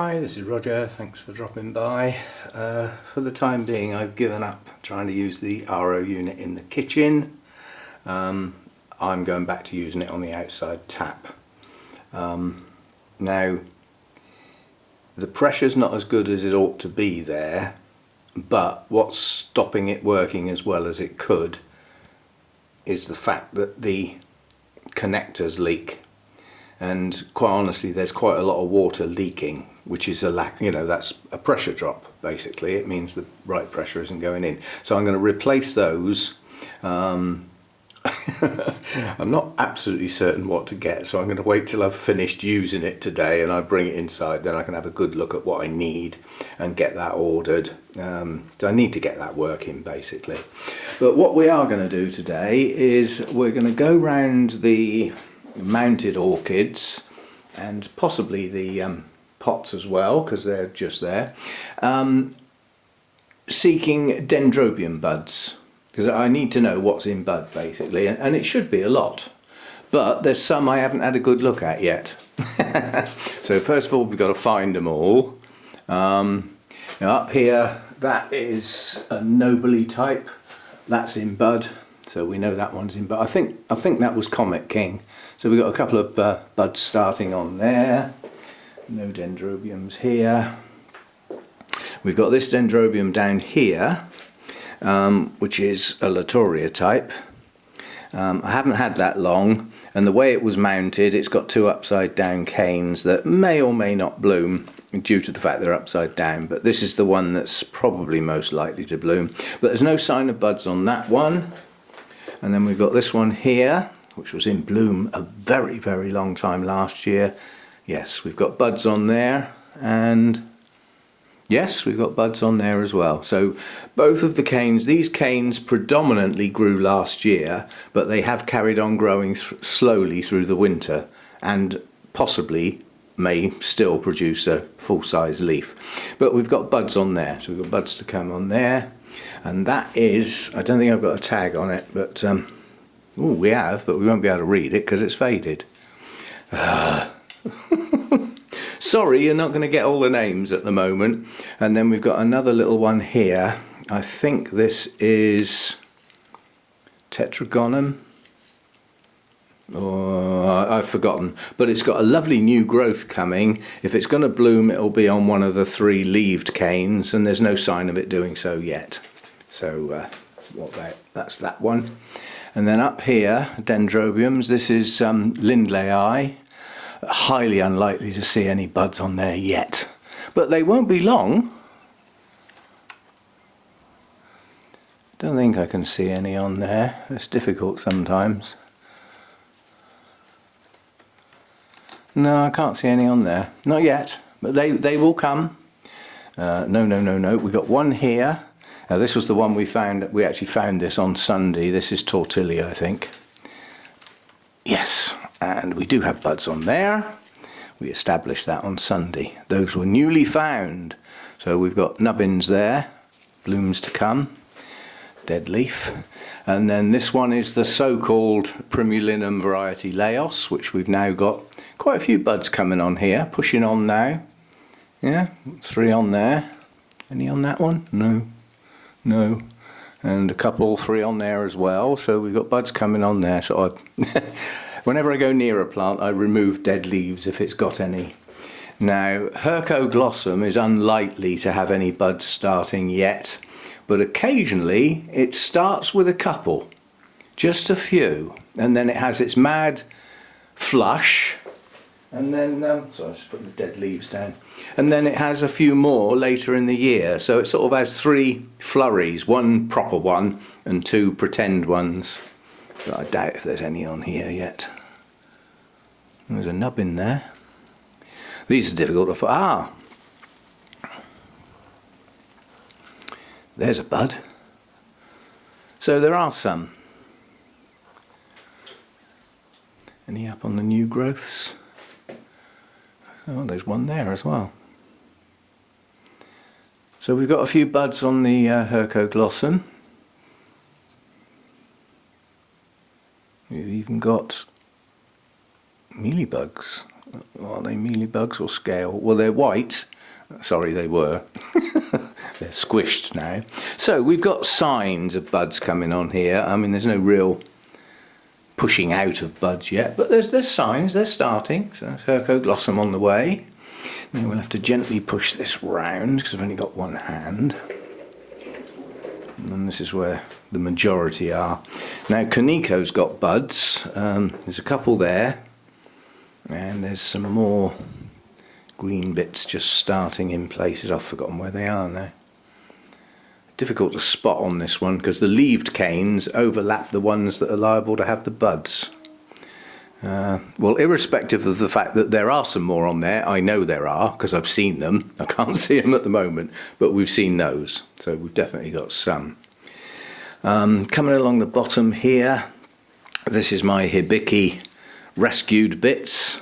Hi, this is Roger, thanks for dropping by. For the time being I've given up trying to use the RO unit in the kitchen. I'm going back to using it on the outside tap. Now the pressure's not as good as it ought to be there, but what's stopping it working as well as it could is the fact that the connectors leak. And quite honestly, there's quite a lot of water leaking, which is a lack, that's a pressure drop basically. It means the right pressure isn't going in. So I'm going to replace those. I'm not absolutely certain what to get, so I'm going to wait till I've finished using it today and I bring it inside, then I can have a good look at what I need and get that ordered. So I need to get that working basically. But what we are going to do today is we're going to go round the mounted orchids and possibly the pots as well, because they're just there, seeking Dendrobium buds, because I need to know what's in bud basically, and it should be a lot, but there's some I haven't had a good look at yet. So first of all we've got to find them all. Now up here, that is a Nobly type, that's in bud. So we know that one's in, but I think that was Comet King. So we've got a couple of buds starting on there. No Dendrobiums here. We've got this Dendrobium down here, which is a Latoria type. I haven't had that long, and the way it was mounted, it's got two upside down canes that may or may not bloom due to the fact they're upside down, but this is the one that's probably most likely to bloom. But there's no sign of buds on that one. And then we've got this one here, which was in bloom a very, very long time last year. Yes, we've got buds on there, and yes, we've got buds on there as well. So both of the canes, these canes predominantly grew last year, but they have carried on growing slowly through the winter and possibly may still produce a full-size leaf. But we've got buds on there, so we've got buds to come on there. And that is, I don't think I've got a tag on it, but we have, but we won't be able to read it because it's faded. Sorry, you're not going to get all the names at the moment. And then we've got another little one here. I think this is Tetragonum. Oh, I've forgotten, but it's got a lovely new growth coming. If it's going to bloom, it'll be on one of the three leaved canes, and there's no sign of it doing so yet. So that's that one. And then up here, Dendrobiums, this is Lindleyi. Highly unlikely to see any buds on there yet, but they won't be long. Don't think I can see any on there. It's difficult sometimes. No, I can't see any on there. Not yet, but they will come. No. We've got one here. This was the one we found. We actually found this on Sunday. This is Tortilla, I think. Yes, and we do have buds on there. We established that on Sunday. Those were newly found. So we've got nubbins there, blooms to come, dead leaf. And then this one is the so-called Primulinum variety Laos, which we've now got quite a few buds coming on here, pushing on now. Yeah, 3 on there. Any on that one? No. And a couple, 3 on there as well. So we've got buds coming on there. So whenever I go near a plant, I remove dead leaves if it's got any. Now, Hercoglossum is unlikely to have any buds starting yet, but occasionally it starts with a couple, just a few, and then it has its mad flush. And then, so I just put the dead leaves down. And then it has a few more later in the year. So it sort of has 3 flurries, 1 proper one and 2 pretend ones. But I doubt if there's any on here yet. There's a nub in there. These are difficult to find. There's a bud. So there are some. Any up on the new growths? Oh, there's one there as well. So we've got a few buds on the Hercoglossum. We've even got mealybugs. Are they mealybugs or scale? Well, they're white, Sorry, they were. They're squished now. So we've got signs of buds coming on here. I mean, there's no real pushing out of buds yet, but there's signs, they're starting. So Hercoglossom on the way. Now we'll have to gently push this round because I've only got one hand. And this is where the majority are. Now Kaniko's got buds. There's a couple there, and there's some more green bits just starting in places. I've forgotten where they are now. Difficult to spot on this one because the leaved canes overlap the ones that are liable to have the buds. Well, irrespective of the fact that there are some more on there, I know there are because I've seen them. I can't see them at the moment, but we've seen those, so we've definitely got some. Coming along the bottom here, this is my hibiki rescued bits.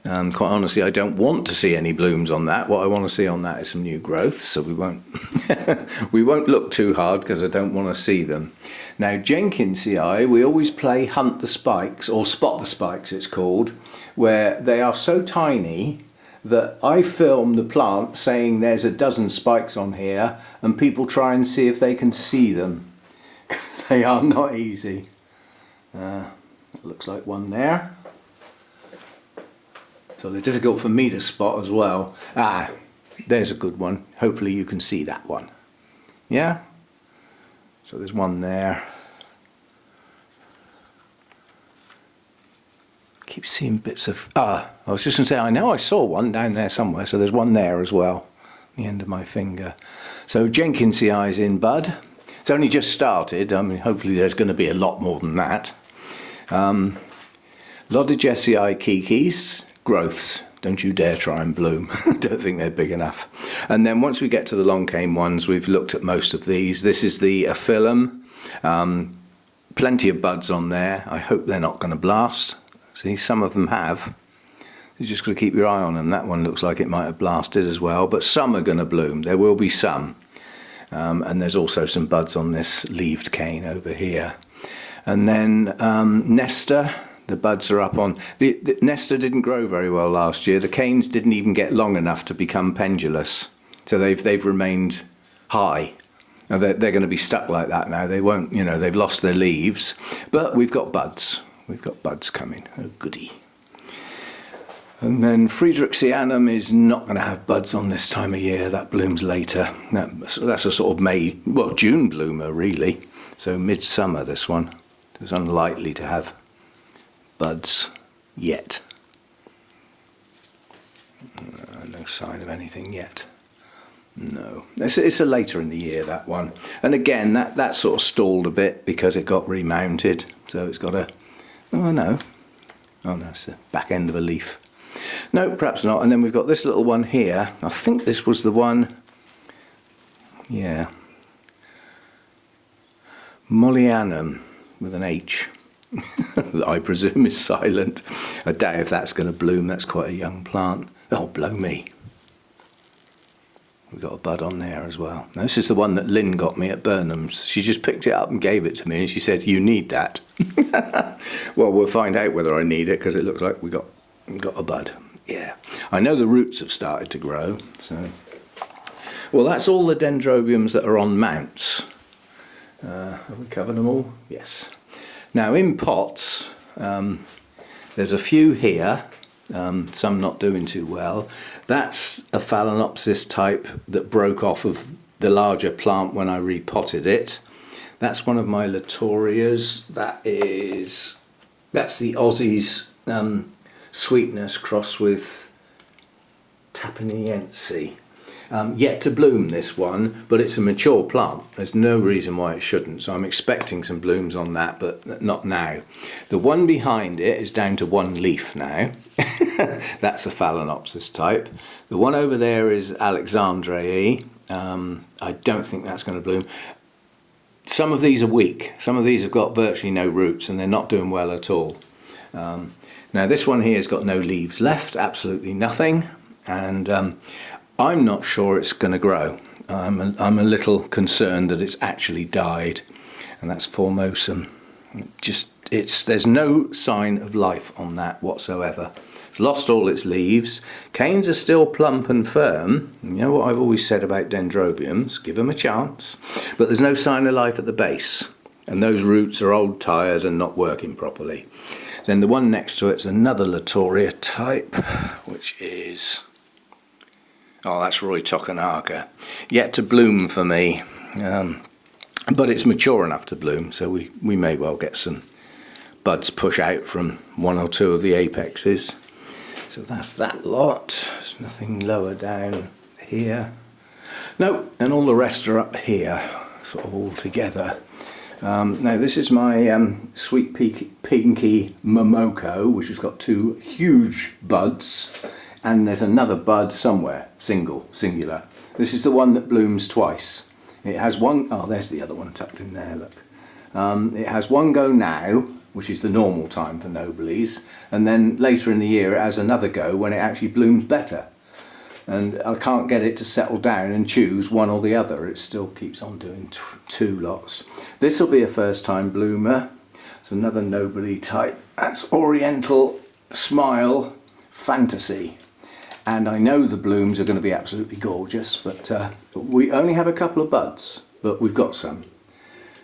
Quite honestly, I don't want to see any blooms on that. What I want to see on that is some new growth, so we won't we won't look too hard because I don't want to see them. Now Jenkinsii, we always play hunt the spikes, or spot the spikes it's called, where they are so tiny that I film the plant saying there's a dozen spikes on here, and people try and see if they can see them because they are not easy. It looks like one there. So they're difficult for me to spot as well. Ah, there's a good one. Hopefully you can see that one. Yeah? So there's one there. Keep seeing bits of... I was just going to say, I know I saw one down there somewhere, so there's one there as well. The end of my finger. So Jenkinsii is in bud. It's only just started. I mean, hopefully there's going to be a lot more than that. Lodigesii kikis. Growths, don't you dare try and bloom. Don't think they're big enough. And then once we get to the long cane ones, we've looked at most of these. This is the aphyllum. Plenty of buds on there. I hope they're not going to blast. See, some of them have. You've just got to keep your eye on them. That one looks like it might have blasted as well, but some are going to bloom. There will be some. And there's also some buds on this leaved cane over here. And then Nesta. The buds are up on... The Nesta didn't grow very well last year. The canes didn't even get long enough to become pendulous. So they've remained high. Now they're going to be stuck like that now. They won't, you know, they've lost their leaves. But we've got buds. We've got buds coming. Oh, goody. And then Friedrichsianum is not going to have buds on this time of year. That blooms later. That's a sort of May, well, June bloomer, really. So midsummer, this one. It's unlikely to have buds yet. No sign of anything yet. No. It's a later in the year, that one. And again, that sort of stalled a bit because it got remounted. So it's got a... Oh, no. Oh, no, it's the back end of a leaf. No, perhaps not. And then we've got this little one here. I think this was the one... Yeah. Mollianum with an H. That I presume is silent. I doubt if that's going to bloom. That's quite a young plant. Oh, blow me. We've got a bud on there as well. Now, this is the one that Lynn got me at Burnham's. She just picked it up and gave it to me, and she said, "You need that." Well, we'll find out whether I need it because it looks like we got a bud. Yeah, I know the roots have started to grow. So, well, that's all the Dendrobiums that are on mounts. Have we covered them all? Yes. Now in pots, there's a few here, some not doing too well. That's a Phalaenopsis type that broke off of the larger plant when I repotted it. That's one of my Latorias. That's the Aussie's Sweetness crossed with Tapiniense. Yet to bloom, this one, but it's a mature plant. There's no reason why it shouldn't, so I'm expecting some blooms on that, but not now. The one behind it is down to one leaf now. That's a Phalaenopsis type. The one over there is Alexandrae. I don't think that's going to bloom. Some of these are weak. Some of these have got virtually no roots and they're not doing well at all. Now this one here has got no leaves left, absolutely nothing, and I'm not sure it's going to grow. I'm a little concerned that it's actually died, and that's Formosum. There's no sign of life on that whatsoever. It's lost all its leaves. Canes are still plump and firm. You know what I've always said about Dendrobiums, give them a chance. But there's no sign of life at the base. And those roots are old, tired and not working properly. Then the one next to it's another Latoria type, which is... oh, that's Roy Tokunaga. Yet to bloom for me. But it's mature enough to bloom, so we may well get some buds push out from one or two of the apexes. So that's that lot. There's nothing lower down here. No, and all the rest are up here, sort of all together. Now this is my Sweet Pinky Momoko, which has got two huge buds, and there's another bud somewhere, singular. This is the one that blooms twice. It has one, oh there's the other one tucked in there, look. It has one go now, which is the normal time for Noblies, and then later in the year it has another go when it actually blooms better. And I can't get it to settle down and choose one or the other. It still keeps on doing two lots. This will be a first time bloomer. It's another Nobly type. That's Oriental Smile Fantasy. And I know the blooms are going to be absolutely gorgeous, but we only have a couple of buds, but we've got some.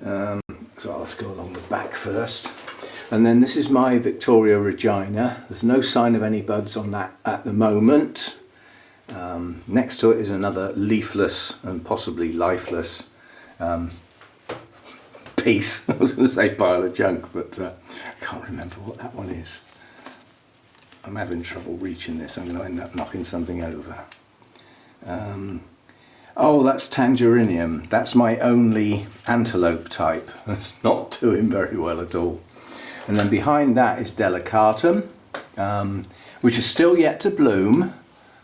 So I'll have to go along the back first. And then this is my Victoria Regina. There's no sign of any buds on that at the moment. Next to it is another leafless and possibly lifeless piece. I was going to say pile of junk, but I can't remember what that one is. I'm having trouble reaching this. I'm going to end up knocking something over. Oh, that's Tangerinium. That's my only antelope type. It's not doing very well at all. And then behind that is Delicatum, which is still yet to bloom.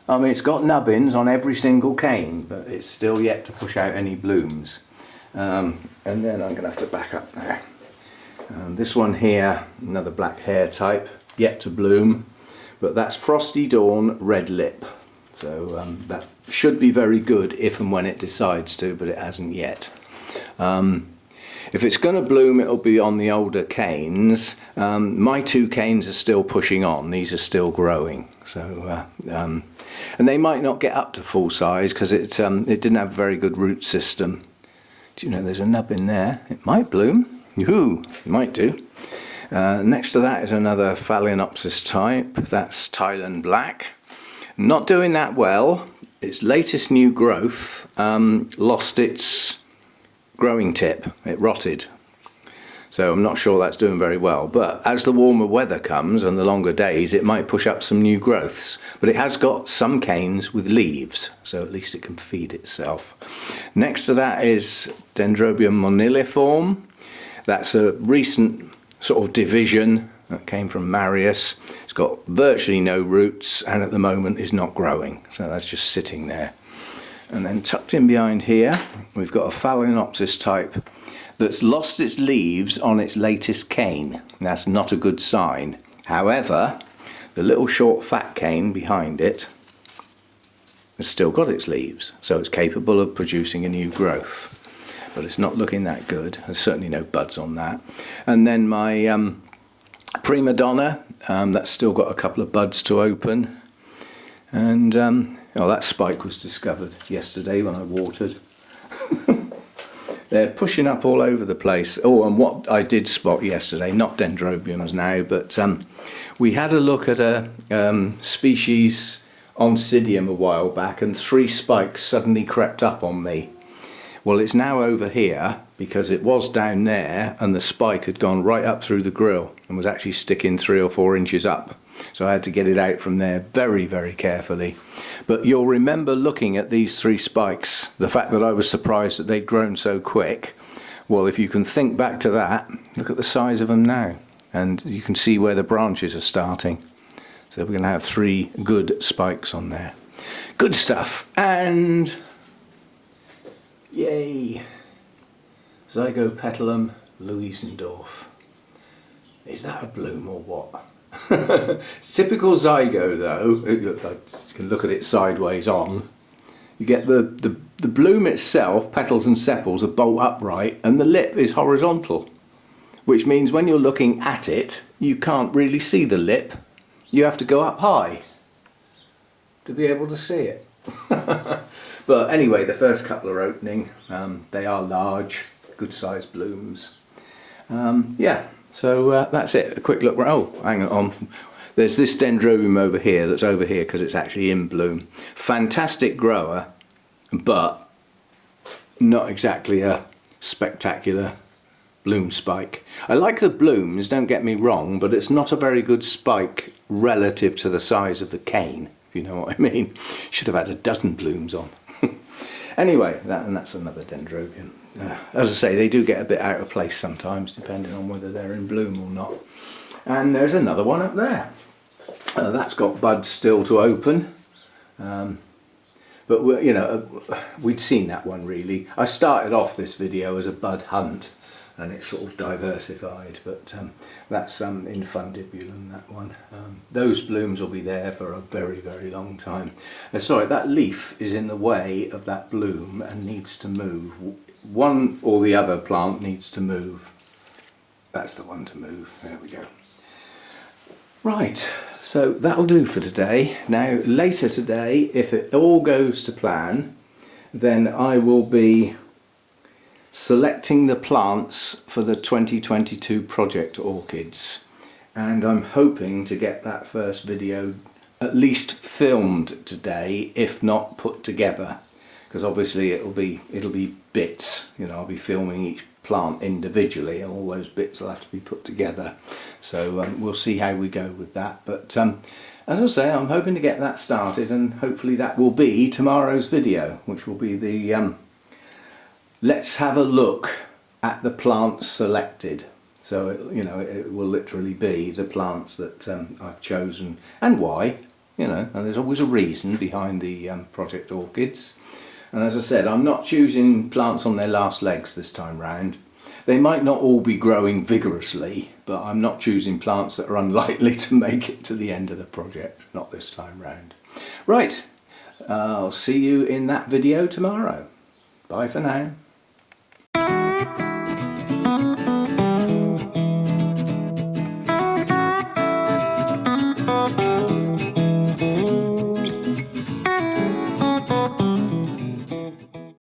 I mean, it's got nubbins on every single cane, but it's still yet to push out any blooms. And then I'm going to have to back up there. This one here, another black hair type, yet to bloom. But that's Frosty Dawn Red Lip. So that should be very good if and when it decides to, but it hasn't yet. If it's going to bloom, it'll be on the older canes. My two canes are still pushing on. These are still growing. So, and they might not get up to full size because it didn't have a very good root system. Do you know there's a nub in there? It might bloom. Yoo-hoo, it might do. Next to that is another Phalaenopsis type. That's Thailand Black. Not doing that well. Its latest new growth lost its growing tip. It rotted. So I'm not sure that's doing very well. But as the warmer weather comes and the longer days, it might push up some new growths. But it has got some canes with leaves, so at least it can feed itself. Next to that is Dendrobium moniliform. That's a recent sort of division that came from Marius. It's got virtually no roots and at the moment is not growing. So that's just sitting there. And then tucked in behind here, we've got a Phalaenopsis type that's lost its leaves on its latest cane. That's not a good sign. However, the little short fat cane behind it has still got its leaves, so it's capable of producing a new growth. But it's not looking that good. There's certainly no buds on that. And then my Prima Donna, that's still got a couple of buds to open. And oh, that spike was discovered yesterday when I watered. They're pushing up all over the place. Oh, and what I did spot yesterday, not Dendrobiums now, but we had a look at a species Oncidium a while back, and 3 spikes suddenly crept up on me. Well, it's now over here because it was down there and the spike had gone right up through the grill and was actually sticking 3 or 4 inches up. So I had to get it out from there very, very carefully. But you'll remember looking at these 3 spikes, the fact that I was surprised that they'd grown so quick. Well, if you can think back to that, look at the size of them now. And you can see where the branches are starting. So we're going to have 3 good spikes on there. Good stuff. And yay! Zygopetalum Louisendorf. Is that a bloom or what? Typical zygo though, you can look at it sideways on. You get the bloom itself, petals and sepals are bolt upright and the lip is horizontal. Which means when you're looking at it, you can't really see the lip. you have to go up high to be able to see it. But anyway, the first couple are opening. They are large, good sized blooms. Yeah, so that's it. A quick look. Oh, hang on. There's this Dendrobium over here that's over here because it's actually in bloom. Fantastic grower, but not exactly a spectacular bloom spike. I like the blooms, don't get me wrong, but it's not a very good spike relative to the size of the cane, if you know what I mean. Should have had a dozen blooms on. Anyway, that's another Dendrobium. As I say, they do get a bit out of place sometimes, depending on whether they're in bloom or not. And there's another one up there. That's got buds still to open. But you know, we'd seen that one really. I started off this video as a bud hunt, and it's sort of diversified. But that's Infundibulum, that one. Those blooms will be there for a very, very long time. Sorry, that leaf is in the way of that bloom and needs to move. One or the other plant needs to move. That's the one to move. There we go. Right, so that'll do for today. Now later today, if it all goes to plan, then I will be selecting the plants for the 2022 Project Orchids, and I'm hoping to get that first video at least filmed today, if not put together, because obviously it'll be bits. You know, I'll be filming each plant individually, and all those bits will have to be put together. So we'll see how we go with that. But as I say, I'm hoping to get that started, and hopefully that will be tomorrow's video, which will be the let's have a look at the plants selected. So you know, it will literally be the plants that I've chosen and why. You know, and there's always a reason behind the Project Orchids. And as I said, I'm not choosing plants on their last legs this time round. They might not all be growing vigorously, but I'm not choosing plants that are unlikely to make it to the end of the project, not this time round. Right, I'll see you in that video tomorrow. Bye for now.